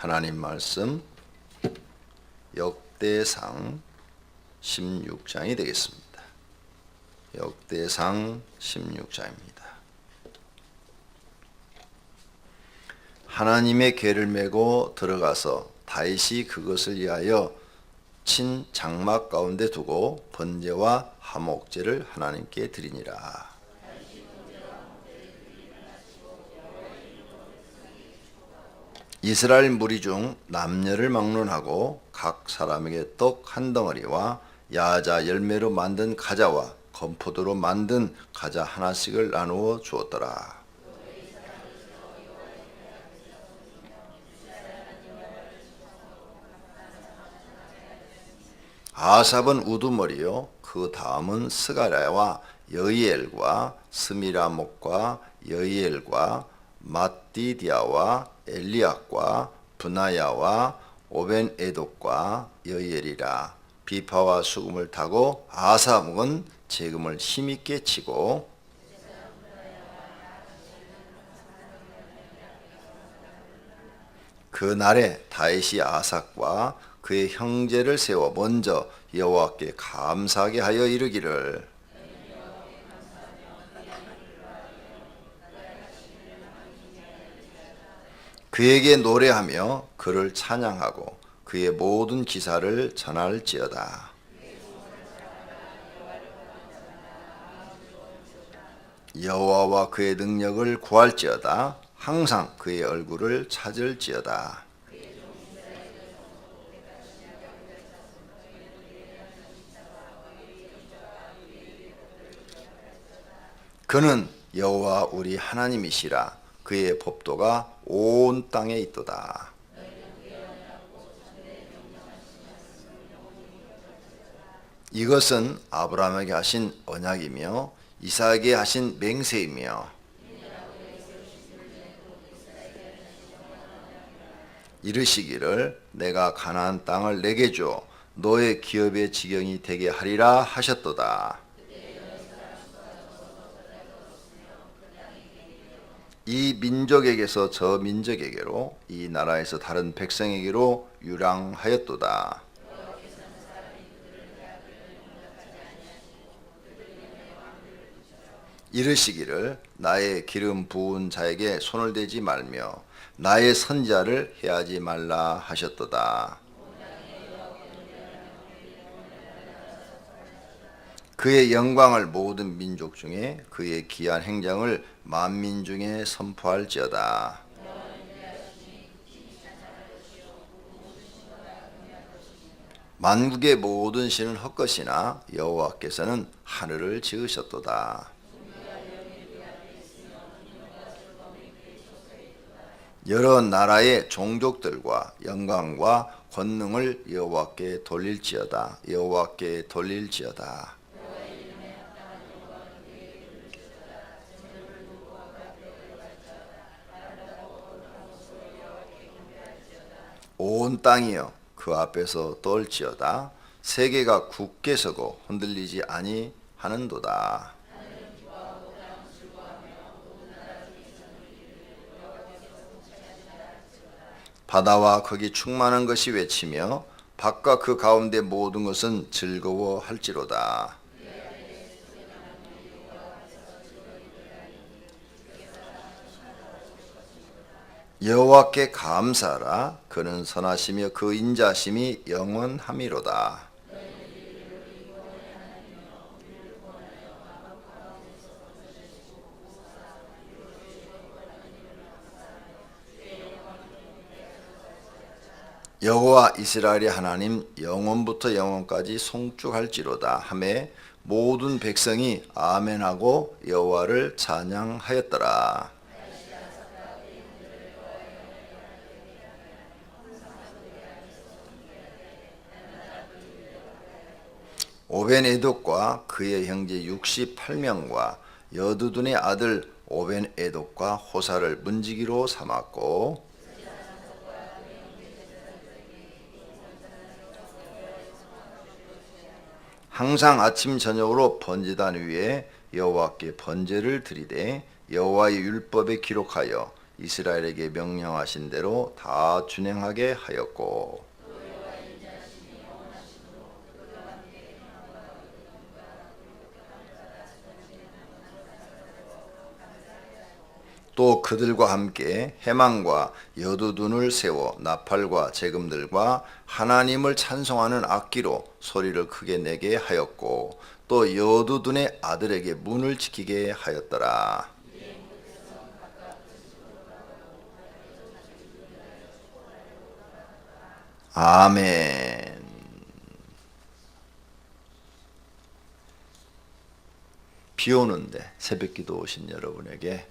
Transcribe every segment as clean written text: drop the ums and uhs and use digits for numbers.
하나님 말씀 역대상 16장이 되겠습니다. 역대상 16장입니다. 하나님의 궤를 메고 들어가서 다윗이 그것을 위하여 친 장막 가운데 두고 번제와 화목제를 하나님께 드리니라. 이스라엘 무리 중 남녀를 막론하고 각 사람에게 떡 한 덩어리와 야자 열매로 만든 가자와 건포도로 만든 가자 하나씩을 나누어 주었더라. 아삽은 우두머리요, 그 다음은 스가랴와 여이엘과 스미라목과 여이엘과 마띠디아와 엘리압과 브나야와 오벤에독과 여이엘이라. 비파와 수금을 타고 아삽은 재금을 힘있게 치고 그 날에 다윗이 아삭과 그의 형제를 세워 먼저 여호와께 감사하게 하여 이르기를, 그에게 노래하며 그를 찬양하고 그의 모든 기사를 전할지어다. 여호와와 그의 능력을 구할지어다. 항상 그의 얼굴을 찾을지어다. 그는 여호와 우리 하나님이시라. 그의 법도가 온 땅에 있도다. 이것은 아브라함에게 하신 언약이며 이삭에게 하신 맹세이며 이르시기를 내가 가나안 땅을 내게 줘 너의 기업의 지경이 되게 하리라 하셨도다. 이 민족에게서 저 민족에게로, 이 나라에서 다른 백성에게로 유랑하였도다. 이르시기를 나의 기름 부은 자에게 손을 대지 말며 나의 선지자를 해하지 말라 하셨도다. 그의 영광을 모든 민족 중에, 그의 기한 행장을 만민 중에 선포할지어다. 만국의 모든 신은 헛것이나 여호와께서는 하늘을 지으셨도다. 여러 나라의 종족들과 영광과 권능을 여호와께 돌릴지어다. 여호와께 돌릴지어다. 온 땅이여 그 앞에서 떨지어다. 세계가 굳게 서고 흔들리지 아니하는도다. 바다와 거기 충만한 것이 외치며 밖과 그 가운데 모든 것은 즐거워할지로다. 여호와께 감사하라. 그는 선하시며 그 인자심이 영원함이로다. 여호와 이스라엘의 하나님 영원부터 영원까지 송축할지로다 하매 모든 백성이 아멘하고 여호와를 찬양하였더라. 오벤에독과 그의 형제 68명과 여두둔의 아들 오벤에독과 호사를 문지기로 삼았고, 항상 아침 저녁으로 번제단 위에 여호와께 번제를 드리되 여호와의 율법에 기록하여 이스라엘에게 명령하신 대로 다 준행하게 하였고 또 그들과 함께 해망과 여두둔을 세워 나팔과 재금들과 하나님을 찬송하는 악기로 소리를 크게 내게 하였고 또 여두둔의 아들에게 문을 지키게 하였더라. 아멘. 비 오는데 새벽기도 오신 여러분에게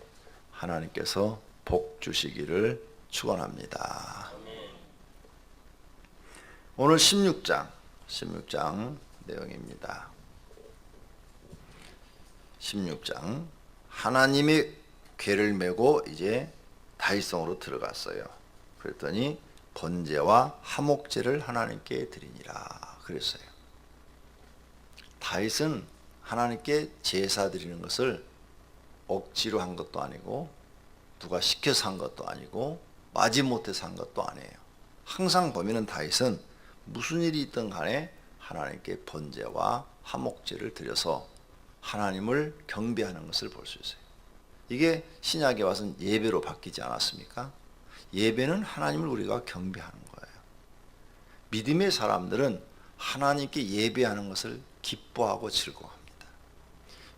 하나님께서 복 주시기를 축원합니다. 오늘 16장 내용입니다. 16장 하나님의 궤를 메고 이제 다윗성으로 들어갔어요. 그랬더니 번제와 화목제를 하나님께 드리니라 그랬어요. 다윗은 하나님께 제사 드리는 것을 억지로 한 것도 아니고 누가 시켜서 한 것도 아니고 마지못해서 한 것도 아니에요. 항상 보면은 다윗은 무슨 일이 있든 간에 하나님께 번제와 화목제를 드려서 하나님을 경배하는 것을 볼 수 있어요. 이게 신약에 와서는 예배로 바뀌지 않았습니까? 예배는 하나님을 우리가 경배하는 거예요. 믿음의 사람들은 하나님께 예배하는 것을 기뻐하고 즐거워합니다.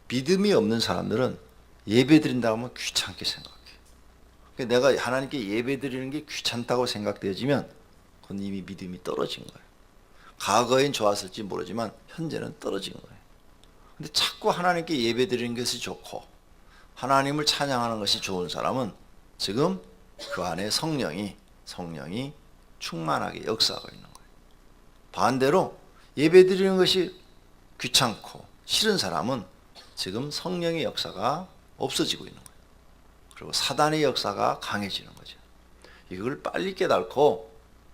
믿음이 없는 사람들은 예배 드린다고 하면 귀찮게 생각해요. 내가 하나님께 예배 드리는 게 귀찮다고 생각되어지면 그건 이미 믿음이 떨어진 거예요. 과거엔 좋았을지 모르지만 현재는 떨어진 거예요. 근데 자꾸 하나님께 예배 드리는 것이 좋고 하나님을 찬양하는 것이 좋은 사람은 지금 그 안에 성령이 충만하게 역사하고 있는 거예요. 반대로 예배 드리는 것이 귀찮고 싫은 사람은 지금 성령의 역사가 없어지고 있는 거예요. 그리고 사단의 역사가 강해지는 거죠. 이걸 빨리 깨닫고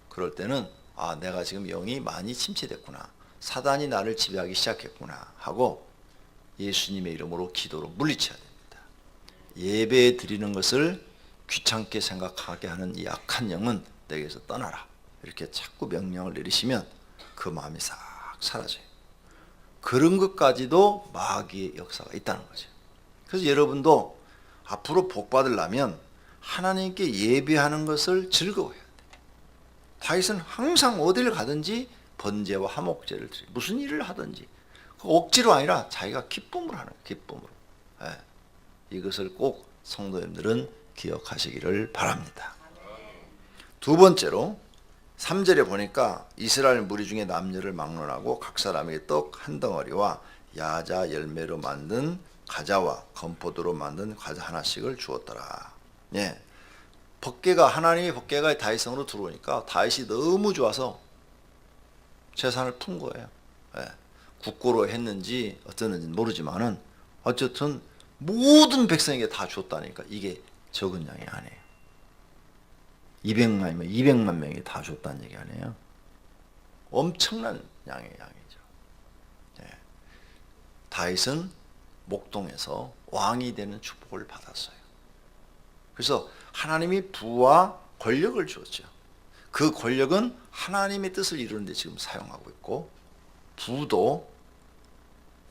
그럴 때는 내가 지금 영이 많이 침체됐구나. 사단이 나를 지배하기 시작했구나 하고 예수님의 이름으로 기도로 물리쳐야 됩니다. 예배 드리는 것을 귀찮게 생각하게 하는 이 악한 영은 내게서 떠나라. 이렇게 자꾸 명령을 내리시면 그 마음이 싹 사라져요. 그런 것까지도 마귀의 역사가 있다는 거죠. 그래서 여러분도 앞으로 복 받으려면 하나님께 예배하는 것을 즐거워해야 돼요. 다윗은 항상 어디를 가든지 번제와 화목제를 드려요. 무슨 일을 하든지 억지로 아니라 자기가 기쁨으로 하는 거예요. 기쁨으로. 이것을 꼭 성도님들은 기억하시기를 바랍니다. 두 번째로 3절에 보니까 이스라엘 무리 중에 남녀를 막론하고 각 사람에게 떡 한 덩어리와 야자 열매로 만든 가자와 건포도로 만든 과자 하나씩을 주었더라. 하나님의 법궤가 다윗성으로 들어오니까 다윗이 너무 좋아서 재산을 푼 거예요. 국고로 했는지 어쩌는지 모르지만은 어쨌든 모든 백성에게 다 줬다니까 이게 적은 양이 아니에요. 200만이면 200만 명이 다 줬다는 얘기 아니에요. 엄청난 양이죠. 다윗은 목동에서 왕이 되는 축복을 받았어요. 그래서 하나님이 부와 권력을 주었죠. 그 권력은 하나님의 뜻을 이루는 데 지금 사용하고 있고 부도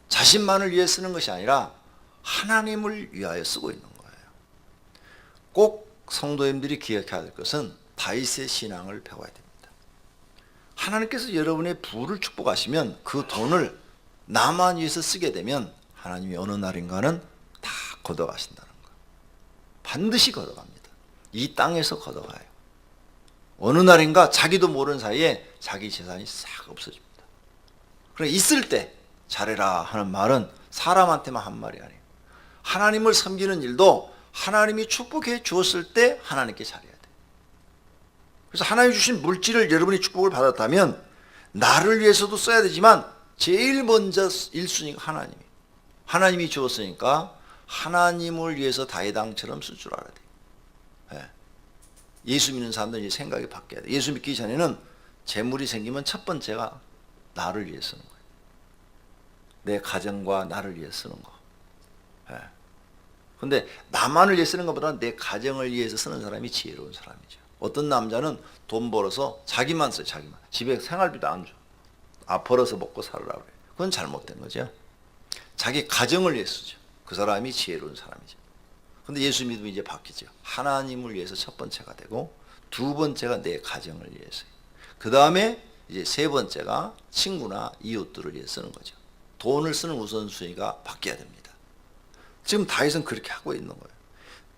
자신만을 위해 쓰는 것이 아니라 하나님을 위하여 쓰고 있는 거예요. 꼭 성도님들이 기억해야 될 것은 다윗의 신앙을 배워야 됩니다. 하나님께서 여러분의 부를 축복하시면 그 돈을 나만 위해서 쓰게 되면 하나님이 어느 날인가는 다 걷어가신다는 거예요. 반드시 걷어갑니다. 이 땅에서 걷어가요. 어느 날인가 자기도 모르는 사이에 자기 재산이 싹 없어집니다. 그러니까 있을 때 잘해라 하는 말은 사람한테만 한 말이 아니에요. 하나님을 섬기는 일도 하나님이 축복해 주었을 때 하나님께 잘해야 돼요. 그래서 하나님 주신 물질을 여러분이 축복을 받았다면 나를 위해서도 써야 되지만 제일 먼저 1순위가 하나님이 주었으니까 하나님을 위해서 다윗왕처럼 쓸 줄 알아야 돼요. 예수 믿는 사람들은 생각이 바뀌어야 돼요. 예수 믿기 전에는 재물이 생기면 첫 번째가 나를 위해 쓰는 거예요. 내 가정과 나를 위해 쓰는 거. 근데 나만을 위해 쓰는 것보다는 내 가정을 위해서 쓰는 사람이 지혜로운 사람이죠. 어떤 남자는 돈 벌어서 자기만 써요. 자기만. 집에 생활비도 안 줘. 벌어서 먹고 살으라고 그래요. 그건 잘못된 거죠. 자기 가정을 위해 쓰죠. 그 사람이 지혜로운 사람이죠. 근데 예수 믿으면 이제 바뀌죠. 하나님을 위해서 첫 번째가 되고, 두 번째가 내 가정을 위해서요. 그 다음에 이제 세 번째가 친구나 이웃들을 위해 쓰는 거죠. 돈을 쓰는 우선순위가 바뀌어야 됩니다. 지금 다윗은 그렇게 하고 있는 거예요.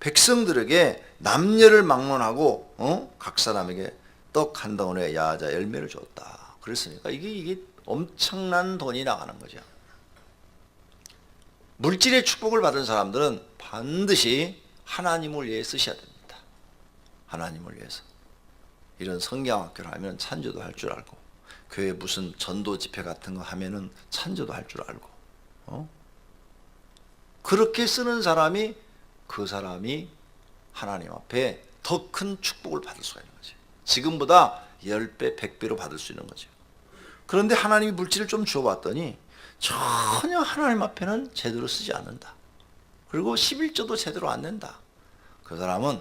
백성들에게 남녀를 막론하고 각 사람에게 떡 한 덩어리에 야자 열매를 줬다. 그랬으니까 이게 엄청난 돈이 나가는 거죠. 물질의 축복을 받은 사람들은 반드시 하나님을 위해 쓰셔야 됩니다. 하나님을 위해서. 이런 성경학교를 하면 찬조도 할 줄 알고, 교회 무슨 전도 집회 같은 거 하면은 찬조도 할 줄 알고, 그렇게 쓰는 사람이, 그 사람이 하나님 앞에 더 큰 축복을 받을 수가 있는 거죠. 지금보다 10배, 100배로 받을 수 있는 거죠. 그런데 하나님이 물질을 좀 주어봤더니 전혀 하나님 앞에는 제대로 쓰지 않는다. 그리고 11조도 제대로 안 낸다. 그 사람은,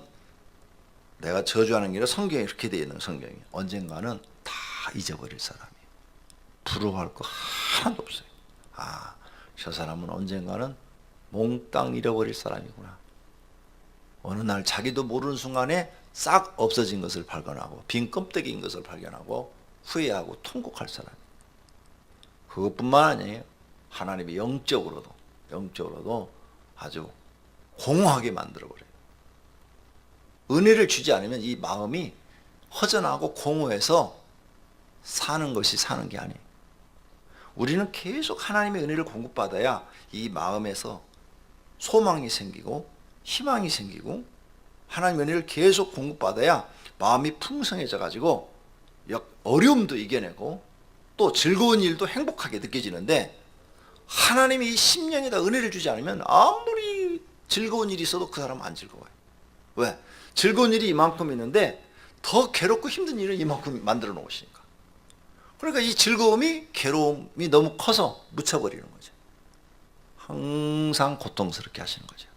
내가 저주하는 게 성경에 이렇게 되어 있는, 성경이 언젠가는 다 잊어버릴 사람이에요. 부러워할 거 하나도 없어요. 저 사람은 언젠가는 몽땅 잃어버릴 사람이구나. 어느 날 자기도 모르는 순간에 싹 없어진 것을 발견하고, 빈 껍데기인 것을 발견하고 후회하고 통곡할 사람. 그것뿐만 아니에요. 하나님이 영적으로도 아주 공허하게 만들어버려요. 은혜를 주지 않으면 이 마음이 허전하고 공허해서 사는 것이 사는 게 아니에요. 우리는 계속 하나님의 은혜를 공급받아야 이 마음에서 소망이 생기고 희망이 생기고, 하나님의 은혜를 계속 공급받아야 마음이 풍성해져 가지고 어려움도 이겨내고 또 즐거운 일도 행복하게 느껴지는데, 하나님이 이 심령에다 은혜를 주지 않으면 아무리 즐거운 일이 있어도 그 사람은 안 즐거워요. 왜? 즐거운 일이 이만큼 있는데 더 괴롭고 힘든 일을 이만큼 만들어 놓으시니까. 그러니까 이 즐거움이 괴로움이 너무 커서 묻혀버리는 거죠. 항상 고통스럽게 하시는 거죠.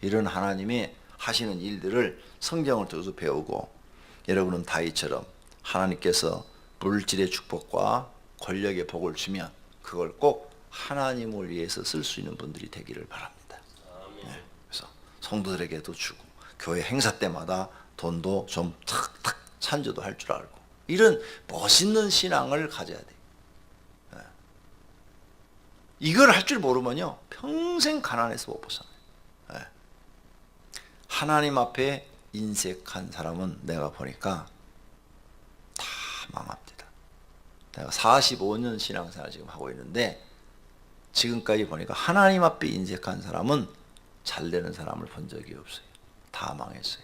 이런 하나님이 하시는 일들을 성경을 통해서 배우고, 여러분은 다윗처럼 하나님께서 물질의 축복과 권력의 복을 주면 그걸 꼭 하나님을 위해서 쓸 수 있는 분들이 되기를 바랍니다. 네, 그래서 성도들에게도 주고, 교회 행사 때마다 돈도 좀 탁탁 찬조도 할 줄 알고, 이런 멋있는 신앙을 가져야 돼요. 네. 이걸 할 줄 모르면요 평생 가난해서 못 벗어나요. 네. 하나님 앞에 인색한 사람은 내가 보니까 다 망합니다. 내가 45년 신앙생활 지금 하고 있는데, 지금까지 보니까 하나님 앞에 인색한 사람은 잘 되는 사람을 본 적이 없어요. 다 망했어요.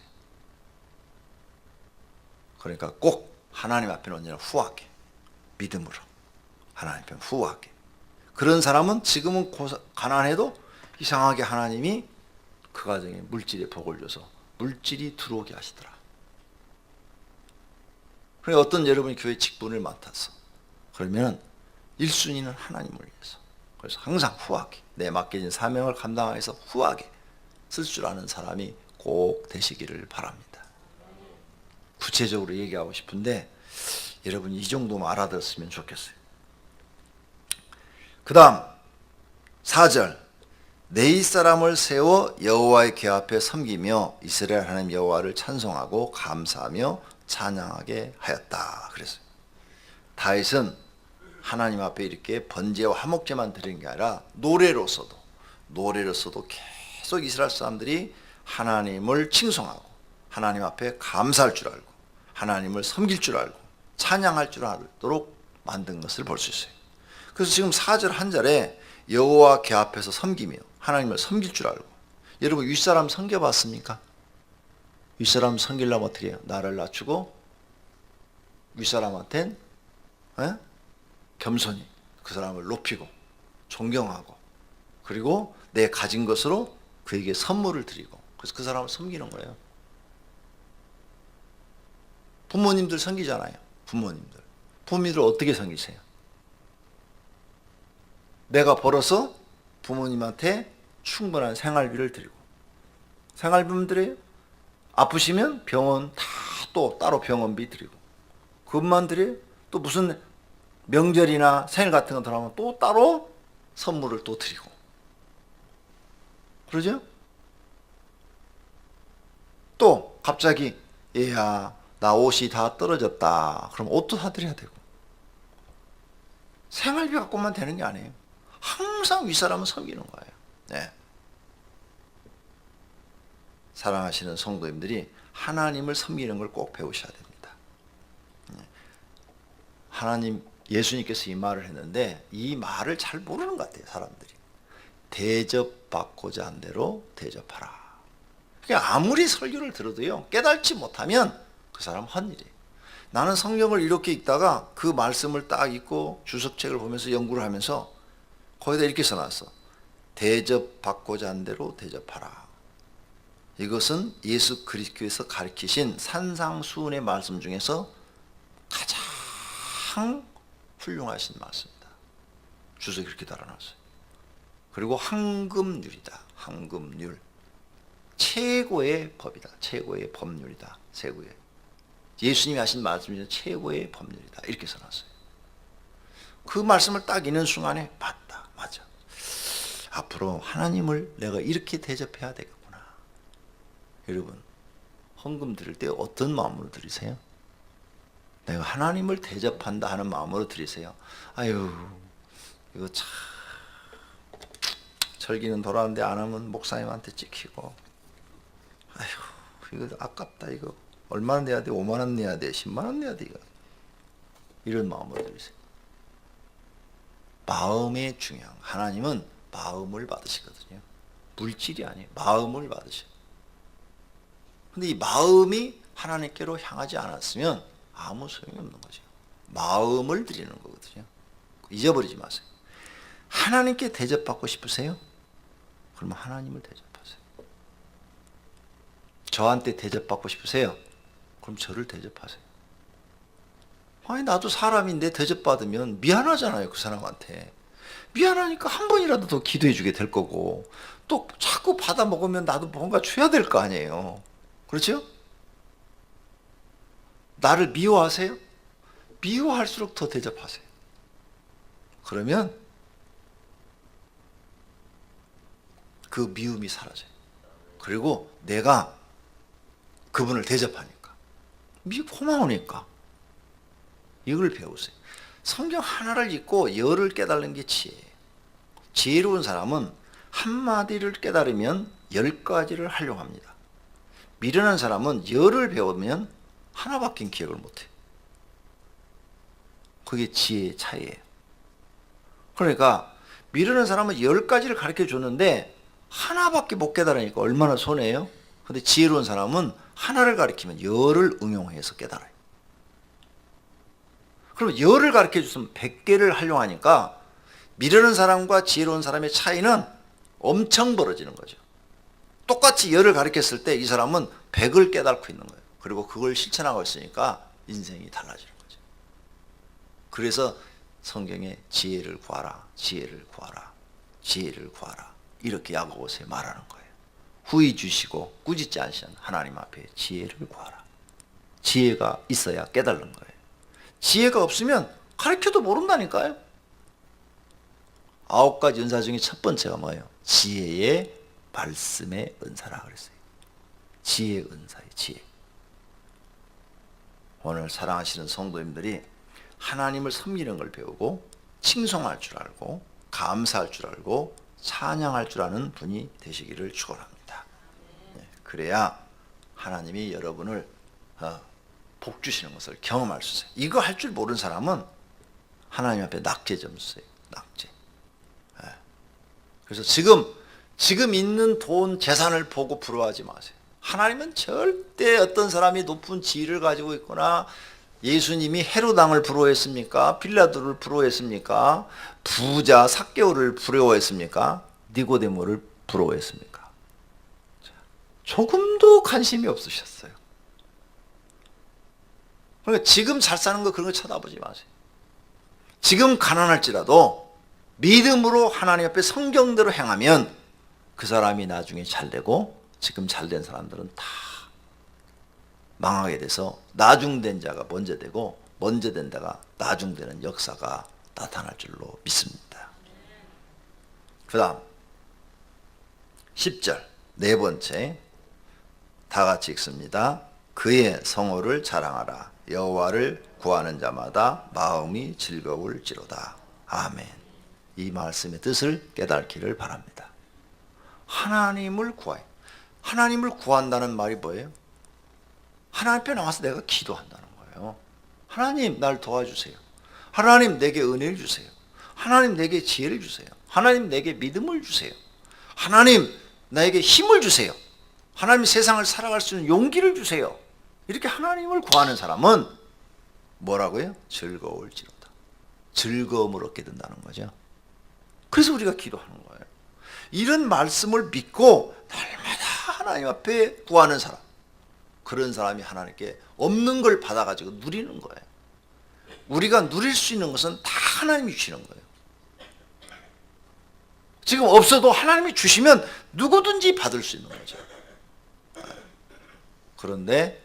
그러니까 꼭 하나님 앞에는 언제나 후하게, 믿음으로 하나님 앞에 후하게. 그런 사람은 지금은 가난해도 이상하게 하나님이 그 가정에 물질의 복을 줘서 물질이 들어오게 하시더라. 그러니까 어떤 여러분이 교회 직분을 맡았어. 그러면 1순위는 하나님을 위해서. 그래서 항상 후하게, 내 맡겨진 사명을 감당해서 후하게 쓸 줄 아는 사람이 꼭 되시기를 바랍니다. 구체적으로 얘기하고 싶은데 여러분이 이 정도만 알아들었으면 좋겠어요. 그 다음 4절, 내 이사람을 세워 여호와의 궤 앞에 섬기며 이스라엘 하나님 여호와를 찬송하고 감사하며 찬양하게 하였다 그랬어요. 다윗은 하나님 앞에 이렇게 번제와 화목제만 드리는 게 아니라 노래로서도 계속 이스라엘 사람들이 하나님을 칭송하고 하나님 앞에 감사할 줄 알고 하나님을 섬길 줄 알고 찬양할 줄 알도록 만든 것을 볼 수 있어요. 그래서 지금 4절 한 절에 여호와 궤 앞에서 섬기며 하나님을 섬길 줄 알고. 여러분 윗사람 섬겨봤습니까? 윗사람 섬기려면 어떻게 해요? 나를 낮추고 윗사람한텐 겸손히 그 사람을 높이고 존경하고, 그리고 내 가진 것으로 그에게 선물을 드리고, 그래서 그 사람을 섬기는 거예요. 부모님들 섬기잖아요. 부모님들 어떻게 섬기세요? 내가 벌어서 부모님한테 충분한 생활비를 드리고, 생활비만 드려요? 아프시면 병원 다 또 따로 병원비 드리고, 그것만 드려요? 또 무슨 명절이나 생일 같은 거 들어가면 또 따로 선물을 또 드리고, 그러죠? 또 갑자기 얘야 나 옷이 다 떨어졌다, 그럼 옷도 사드려야 되고. 생활비 갖고만 되는 게 아니에요. 항상 윗사람은 섬기는 거예요. 네. 사랑하시는 성도님들이 하나님을 섬기는 걸 꼭 배우셔야 됩니다. 하나님, 예수님께서 이 말을 했는데 이 말을 잘 모르는 것 같아요, 사람들이. 대접받고자 한 대로 대접하라. 그러니까 아무리 설교를 들어도요, 깨닫지 못하면 그 사람 헛일이에요. 나는 성경을 이렇게 읽다가 그 말씀을 딱 읽고 주석책을 보면서 연구를 하면서 거기다 이렇게 써놨어. 대접받고자 한 대로 대접하라. 이것은 예수 그리스도께서 가르치신 산상수훈의 말씀 중에서 가장 훌륭하신 말씀입니다. 주석이 이렇게 달아놨어요. 그리고 황금률이다. 황금률. 최고의 법이다. 최고의 법률이다. 최고의. 예수님이 하신 말씀 중에 최고의 법률이다. 이렇게 써놨어요. 그 말씀을 딱 읽는 순간에 맞다. 맞아. 앞으로 하나님을 내가 이렇게 대접해야 되겠구나. 여러분, 헌금 드릴 때 어떤 마음으로 드리세요? 내가 하나님을 대접한다 하는 마음으로 드리세요? 아유, 이거 참 절기는 돌아오는데 안 하면 목사님한테 찍히고, 아유, 이거 아깝다. 이거 얼마나 내야 돼? 5만 원 내야 돼? 10만 원 내야 돼? 이거. 이런 마음으로 드리세요. 마음의 중요한, 하나님은 마음을 받으시거든요. 물질이 아니에요. 마음을 받으셔요. 근데 이 마음이 하나님께로 향하지 않았으면 아무 소용이 없는 거죠. 마음을 드리는 거거든요. 잊어버리지 마세요. 하나님께 대접받고 싶으세요? 그러면 하나님을 대접하세요. 저한테 대접받고 싶으세요? 그럼 저를 대접하세요. 아니, 나도 사람인데 대접받으면 미안하잖아요, 그 사람한테. 미안하니까 한 번이라도 더 기도해 주게 될 거고, 또 자꾸 받아 먹으면 나도 뭔가 줘야 될 거 아니에요. 그렇죠? 나를 미워하세요? 미워할수록 더 대접하세요. 그러면 그 미움이 사라져요. 그리고 내가 그분을 대접하니까, 고마우니까. 이걸 배우세요. 성경 하나를 읽고 열을 깨달는 게 지혜예요. 지혜로운 사람은 한마디를 깨달으면 10가지를 하려고 합니다. 미련한 사람은 열을 배우면 하나밖에 기억을 못해요. 그게 지혜의 차이예요. 그러니까 미련한 사람은 10가지를 가르쳐 줬는데 하나밖에 못 깨달으니까 얼마나 손해예요? 근데 지혜로운 사람은 하나를 가르치면 열을 응용해서 깨달아요. 그럼 열을 가르쳐 줬으면 100개를 하려고 하니까 미련한 사람과 지혜로운 사람의 차이는 엄청 벌어지는 거죠. 똑같이 열을 가르쳤을 때 이 사람은 100을 깨닫고 있는 거예요. 그리고 그걸 실천하고 있으니까 인생이 달라지는 거죠. 그래서 성경에 지혜를 구하라, 지혜를 구하라, 지혜를 구하라, 이렇게 야고보서에 말하는 거예요. 후히 주시고 꾸짖지 않으시는 하나님 앞에 지혜를 구하라. 지혜가 있어야 깨달는 거예요. 지혜가 없으면 가르쳐도 모른다니까요. 9가지 은사 중에 첫 번째가 뭐예요? 지혜의 말씀의 은사라 그랬어요. 지혜의 은사예요. 지혜. 오늘 사랑하시는 성도님들이 하나님을 섬기는 걸 배우고 칭송할 줄 알고 감사할 줄 알고 찬양할 줄 아는 분이 되시기를 축원합니다. 그래야 하나님이 여러분을 복 주시는 것을 경험할 수 있어요. 이거 할 줄 모르는 사람은 하나님 앞에 낙제 점수예요. 낙제. 그래서 지금 있는 돈, 재산을 보고 부러워하지 마세요. 하나님은 절대 어떤 사람이 높은 지위를 가지고 있거나 예수님이 헤롯 왕을 부러워했습니까? 빌라도를 부러워했습니까? 부자 삭개오를 부러워했습니까? 니고데모를 부러워했습니까? 조금도 관심이 없으셨어요. 그러니까 지금 잘 사는 거 그런 거 쳐다보지 마세요. 지금 가난할지라도 믿음으로 하나님 앞에 성경대로 행하면 그 사람이 나중에 잘되고 지금 잘된 사람들은 다 망하게 돼서 나중된 자가 먼저 되고 먼저 된 자가 나중되는 역사가 나타날 줄로 믿습니다. 그 다음 10절 네 번째 다 같이 읽습니다. 그의 성호를 자랑하라. 여호와를 구하는 자마다 마음이 즐거울지로다. 아멘. 이 말씀의 뜻을 깨닫기를 바랍니다. 하나님을 구해요. 하나님을 구한다는 말이 뭐예요? 하나님 앞에 나와서 내가 기도한다는 거예요. 하나님 날 도와주세요. 하나님 내게 은혜를 주세요. 하나님 내게 지혜를 주세요. 하나님 내게 믿음을 주세요. 하나님 나에게 힘을 주세요. 하나님 세상을 살아갈 수 있는 용기를 주세요. 이렇게 하나님을 구하는 사람은 뭐라고요? 즐거울지로다. 즐거움을 얻게 된다는 거죠. 그래서 우리가 기도하는 거예요. 이런 말씀을 믿고 날마다 하나님 앞에 구하는 사람, 그런 사람이 하나님께 없는 걸 받아가지고 누리는 거예요. 우리가 누릴 수 있는 것은 다 하나님이 주시는 거예요. 지금 없어도 하나님이 주시면 누구든지 받을 수 있는 거죠. 그런데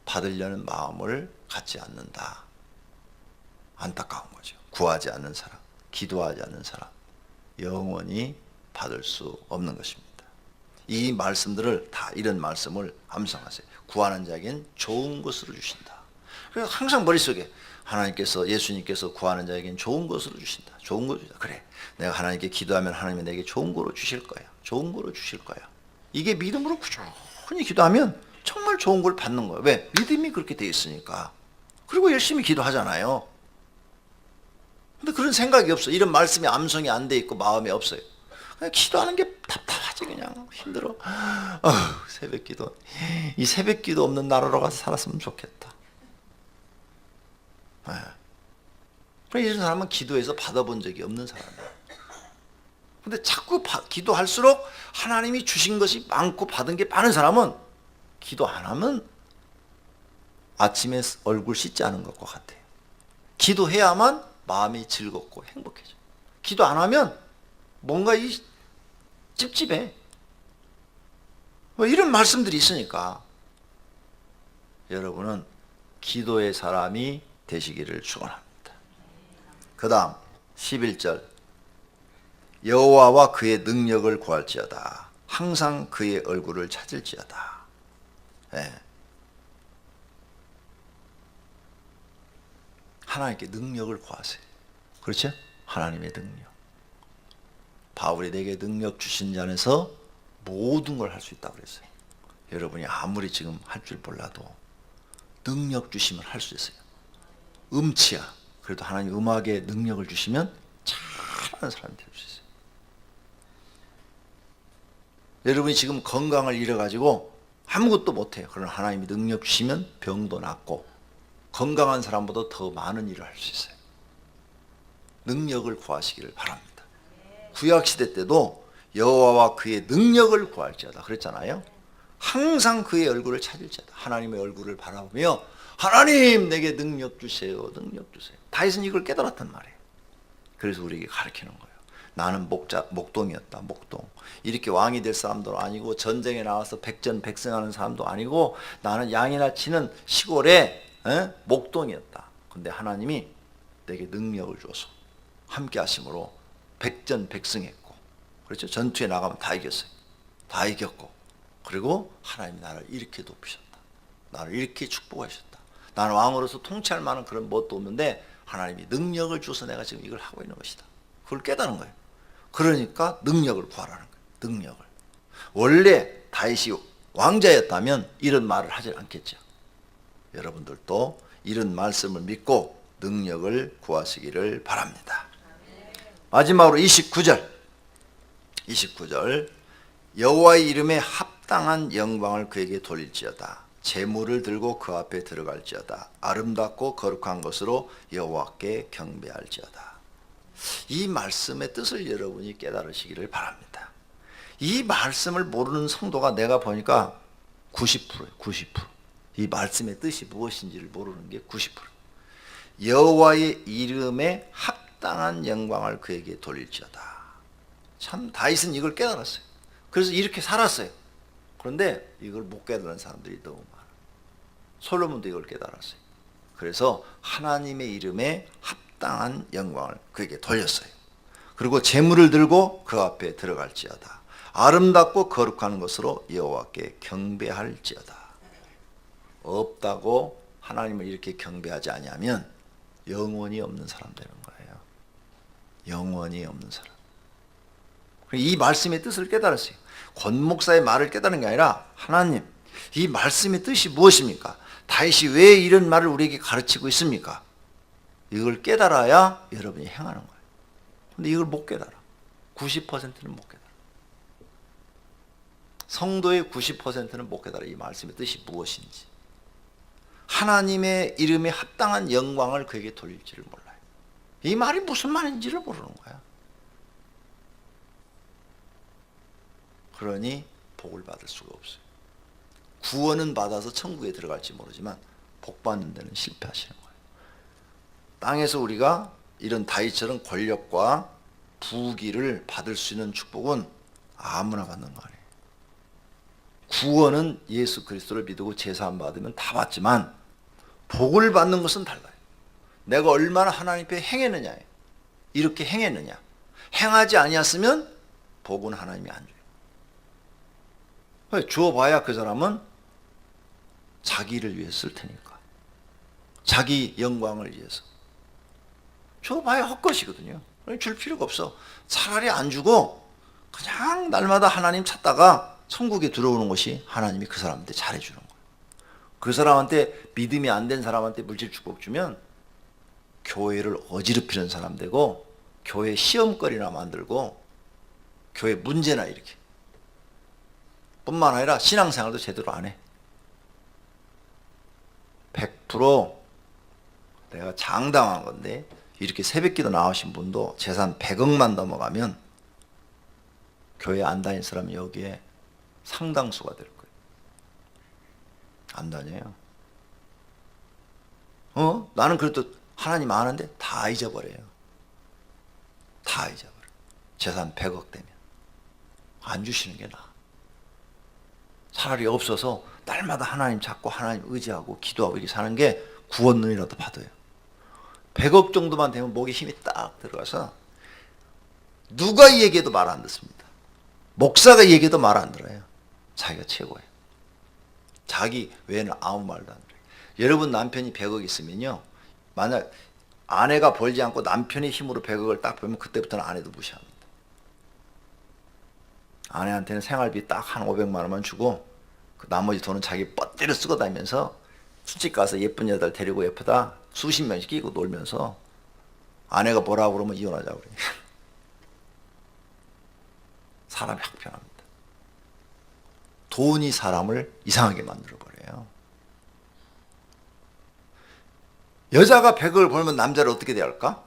받으려는 마음을 갖지 않는다. 안타까운 거죠. 구하지 않는 사람, 기도하지 않는 사람, 영원히 받을 수 없는 것입니다. 이 말씀들을 다 이런 말씀을 암송하세요. 구하는 자에겐 좋은 것으로 주신다. 그래서 항상 머릿속에 하나님께서, 예수님께서 구하는 자에겐 좋은 것으로 주신다. 좋은 거 주신다. 그래, 내가 하나님께 기도하면 하나님이 내게 좋은 거로 주실 거야. 좋은 거로 주실 거야. 이게 믿음으로 꾸준히 기도하면 정말 좋은 걸 받는 거예요. 왜? 믿음이 그렇게 돼 있으니까. 그리고 열심히 기도하잖아요. 근데 그런 생각이 없어. 이런 말씀이 암송이 안 돼 있고 마음에 없어요. 그냥 기도하는 게 답답하지. 그냥 힘들어. 새벽 기도. 이 새벽 기도 없는 나라로 가서 살았으면 좋겠다. 이런 사람은 기도해서 받아본 적이 없는 사람이에요. 근데 자꾸 기도할수록 하나님이 주신 것이 많고 받은 게 많은 사람은 기도 안 하면 아침에 얼굴 씻지 않은 것과 같아요. 기도해야만 마음이 즐겁고 행복해져. 기도 안 하면 뭔가 찝찝해. 이런 말씀들이 있으니까 여러분은 기도의 사람이 되시기를 축원합니다. 그 다음 11절 여호와와 그의 능력을 구할지어다. 항상 그의 얼굴을 찾을지어다. 네. 하나님께 능력을 구하세요. 그렇죠? 하나님의 능력. 바울이 내게 능력 주신 자 안에서 모든 걸 할 수 있다고 그랬어요. 여러분이 아무리 지금 할 줄 몰라도 능력 주시면 할 수 있어요. 음치야. 그래도 하나님 음악에 능력을 주시면 잘하는 사람이 될 수 있어요. 여러분이 지금 건강을 잃어가지고 아무것도 못해요. 그러나 하나님이 능력 주시면 병도 낫고 건강한 사람보다 더 많은 일을 할 수 있어요. 능력을 구하시기를 바랍니다. 구약시대 때도 여호와와 그의 능력을 구할지어다 그랬잖아요. 항상 그의 얼굴을 찾을지어다. 하나님의 얼굴을 바라보며 하나님 내게 능력 주세요. 능력 주세요. 다윗은 이걸 깨달았단 말이에요. 그래서 우리에게 가르치는 거예요. 나는 목동이었다. 목동. 이렇게 왕이 될 사람도 아니고 전쟁에 나와서 백전백승하는 사람도 아니고 나는 양이나 치는 시골에 목동이었다. 근데 하나님이 내게 능력을 줘서 함께 하심으로 백전백승했고, 그렇죠? 전투에 나가면 다 이겼어요. 다 이겼고, 그리고 하나님이 나를 이렇게 높이셨다. 나를 이렇게 축복하셨다. 나는 왕으로서 통치할 만한 그런 뭣도 없는데 하나님이 능력을 줘서 내가 지금 이걸 하고 있는 것이다. 그걸 깨닫는 거예요. 그러니까 능력을 구하라는 거예요. 능력을. 원래 다윗이 왕자였다면 이런 말을 하지 않겠죠. 여러분들도 이런 말씀을 믿고 능력을 구하시기를 바랍니다. 마지막으로 29절 여호와의 이름에 합당한 영광을 그에게 돌릴지어다. 제물을 들고 그 앞에 들어갈지어다. 아름답고 거룩한 것으로 여호와께 경배할지어다. 이 말씀의 뜻을 여러분이 깨달으시기를 바랍니다. 이 말씀을 모르는 성도가 내가 보니까 90%예요. 90%. 이 말씀의 뜻이 무엇인지를 모르는 게 90%. 여호와의 이름에 합당한 영광을 그에게 돌릴지어다. 참 다윗은 이걸 깨달았어요. 그래서 이렇게 살았어요. 그런데 이걸 못 깨달은 사람들이 너무 많아요. 솔로몬도 이걸 깨달았어요. 그래서 하나님의 이름에 합당한 영광을 그에게 돌렸어요. 그리고 제물을 들고 그 앞에 들어갈지어다. 아름답고 거룩한 것으로 여호와께 경배할지어다. 없다고 하나님을 이렇게 경배하지 아니하면 영원히 없는 사람 되는 거예요. 영원히 없는 사람. 이 말씀의 뜻을 깨달았어요. 권 목사의 말을 깨달은 게 아니라 하나님, 이 말씀의 뜻이 무엇입니까? 다윗이 왜 이런 말을 우리에게 가르치고 있습니까? 이걸 깨달아야 여러분이 행하는 거예요. 근데 이걸 못 깨달아. 90%는 못 깨달아. 성도의 90%는 못 깨달아. 이 말씀의 뜻이 무엇인지. 하나님의 이름에 합당한 영광을 그에게 돌릴지를 몰라요. 이 말이 무슨 말인지를 모르는 거야. 그러니 복을 받을 수가 없어요. 구원은 받아서 천국에 들어갈지 모르지만 복 받는 데는 실패하시는 거예요. 땅에서 우리가 이런 다윗처럼 권력과 부귀를 받을 수 있는 축복은 아무나 받는 거 아니에요. 구원은 예수 그리스도를 믿고 제사함 받으면 다 받지만 복을 받는 것은 달라요. 내가 얼마나 하나님 앞에 행했느냐예요. 이렇게 행했느냐. 행하지 아니었으면 복은 하나님이 안 줘요. 주어봐야 그 사람은 자기를 위해 쓸 테니까. 자기 영광을 위해서. 줘봐야 헛것이거든요. 줄 필요가 없어. 차라리 안 주고 그냥 날마다 하나님 찾다가 천국에 들어오는 것이 하나님이 그 사람한테 잘해주는 거예요. 그 사람한테 믿음이 안 된 사람한테 물질 축복 주면 교회를 어지럽히는 사람 되고 교회 시험거리나 만들고 교회 문제나 일으켜. 뿐만 아니라 신앙생활도 제대로 안 해. 100% 내가 장담한 건데 이렇게 새벽기도 나오신 분도 재산 100억만 넘어가면 교회 안 다닐 사람이 여기에 상당수가 될 거예요. 안 다녀요. 나는 그래도 하나님 아는데 다 잊어버려요. 다 잊어버려. 재산 100억 되면 안 주시는 게 나아. 차라리 없어서 날마다 하나님 찾고 하나님 의지하고 기도하고 이렇게 사는 게 구원론이라도 받아요. 100억 정도만 되면 목에 힘이 딱 들어가서 누가 얘기해도 말 안 듣습니다. 목사가 얘기해도 말 안 들어요. 자기가 최고예요. 자기 외에는 아무 말도 안 들어요. 여러분 남편이 100억 있으면요. 만약 아내가 벌지 않고 남편의 힘으로 100억을 딱 벌면 그때부터는 아내도 무시합니다. 아내한테는 생활비 딱 한 500만 원만 주고 그 나머지 돈은 자기 뻗대로 쓰고 다니면서 술집 가서 예쁜 여자들 데리고 예쁘다 수십 명씩 끼고 놀면서 아내가 뭐라고 그러면 이혼하자고 그래요. 사람이 확 변합니다. 돈이 사람을 이상하게 만들어버려요. 여자가 100억을 벌면 남자를 어떻게 대할까?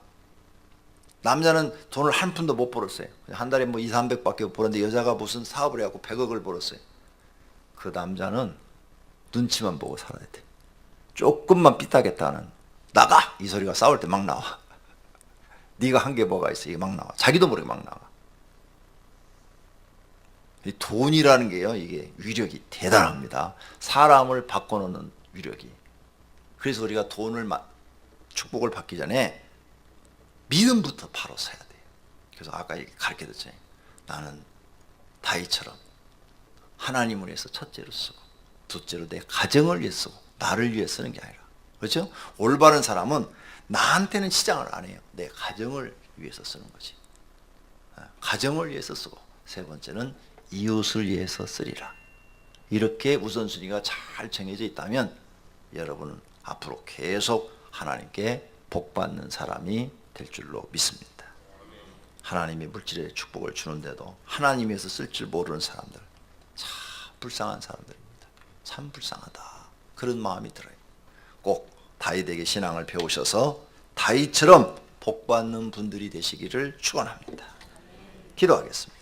남자는 돈을 한 푼도 못 벌었어요. 한 달에 뭐 2, 300밖에 벌었는데 여자가 무슨 사업을 해갖고 100억을 벌었어요. 그 남자는 눈치만 보고 살아야 돼. 조금만 삐딱했다는 나가! 이 소리가 싸울 때 막 나와. 네가 한 게 뭐가 있어. 이게 막 나와. 자기도 모르게 막 나와. 이 돈이라는 게요. 이게 위력이 대단합니다. 사람을 바꿔놓는 위력이. 그래서 우리가 돈을 축복을 받기 전에 믿음부터 바로 사야 돼요. 그래서 아까 가르쳐줬잖아요. 나는 다윗처럼 하나님을 위해서 첫째로 쓰고 둘째로 내 가정을 위해 쓰고 나를 위해 쓰는 게 아니라 그렇죠? 올바른 사람은 나한테는 치장을 안 해요. 내 가정을 위해서 쓰는 거지. 가정을 위해서 쓰고 세 번째는 이웃을 위해서 쓰리라. 이렇게 우선순위가 잘 정해져 있다면 여러분은 앞으로 계속 하나님께 복받는 사람이 될 줄로 믿습니다. 하나님이 물질의 축복을 주는데도 하나님 위해서 쓸 줄 모르는 사람들 참 불쌍한 사람들입니다. 참 불쌍하다. 그런 마음이 들어요. 꼭 다윗에게 신앙을 배우셔서 다윗처럼 복받는 분들이 되시기를 축원합니다. 기도하겠습니다.